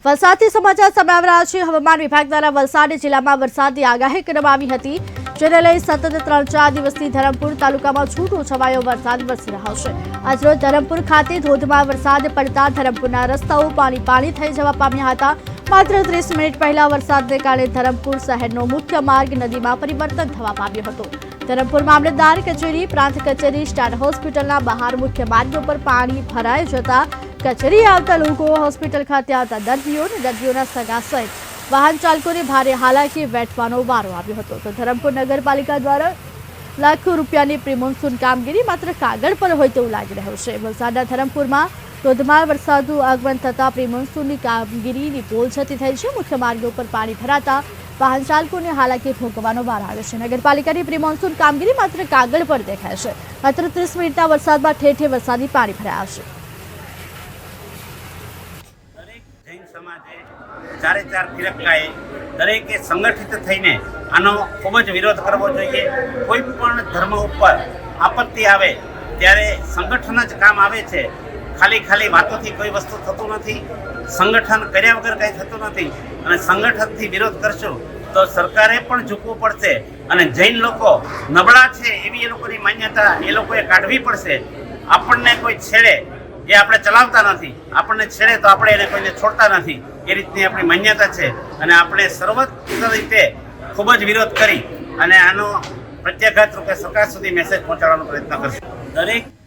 વલસાડથી સમાચાર સામે આવી રહ્યા છે। હવામાન વિભાગ દ્વારા વલસાડ જિલ્લામાં વરસાદની આગાહી કરવામાં આવી હતી, જેને લઈ સતત 3-4 દિવસથી ધરમપુર તાલુકામાં છૂટો છવાયો વરસાદ વરસી રહ્યો છે। આજરોજ ધરમપુર ખાતે ધોધમાર વરસાદ પડતા ધરમપુરના રસ્તાઓ પાણી થઈ જવા પામ્યા હતા। માત્ર 30 મિનિટ પહેલા વરસાદને કારણે ધરમપુર શહેરનો મુખ્ય માર્ગ નદીમાં પરિવર્તન થવા પામ્યો હતો। ધરમપુર મામલતદાર કચેરી, પ્રાંત કચેરી, સ્ટાર હોસ્પિટલના બહાર મુખ્ય માર્ગ પર પાણી ભરાઈ જતા કચેરીએ આવતા લોકો, હોસ્પિટલ ખાતે આવતા દર્દીઓ અને દર્દીઓના સગા સહિત વાહન ચાલકોને ભારે હાલાકી વેઠવાનો વારો આવ્યો હતો। તો ધરમપુર નગરપાલિકા દ્વારા લાખો રૂપિયાની પ્રી મોન્સૂન કામગીરી માત્ર કાગળ પર હોય તેવું લાગી રહ્યું છે। વલસાડના ધરમપુરમાં ધોધમાર વરસાદનું આગમન થતાં પ્રી મોન્સૂનની કામગીરીની પોલછતી થઈ છે। મુખ્ય માર્ગો પર પાણી ભરાતા વાહન ચાલકોને હાલાકી ભોગવવાનો વારો આવ્યો છે। નગરપાલિકાની પ્રી મોન્સૂન કામગીરી માત્ર કાગળ પર દેખાય છે। માત્ર 30 મિનિટના વરસાદમાં ઠેર ઠેર વરસાદી પાણી ભરાયા છે। ચારે ચાર ફિરકાએ દરેકે સંગઠિત થઈને આનો ખૂબ જ વિરોધ કરવો જોઈએ। કોઈ પણ ધર્મ ઉપર આપત્તિ આવે ત્યારે સંગઠન જ કામ આવે છે। ખાલી વાતોથી કોઈ વસ્તુ થતું નથી, સંગઠન કર્યા વગર કંઈ થતું નથી। અને સંગઠનથી વિરોધ કરશું તો સરકારે પણ ઝૂકવું પડશે અને જૈન લોકો નબળા છે એવી એ લોકોની માન્યતા એ લોકોએ કાઢવી પડશે। આપણને કોઈ છેડે એ આપણે ચલાવતા નથી, આપણને છેડે તો આપણે એને કોઈને છોડતા નથી, એ રીતની આપણી માન્યતા છે। અને આપણે સર્વત્ર રીતે ખૂબ જ વિરોધ કરી અને આનો પ્રત્યાઘાત રૂપે સરકાર સુધી મેસેજ પહોંચાડવાનો પ્રયત્ન કરશું। દરેક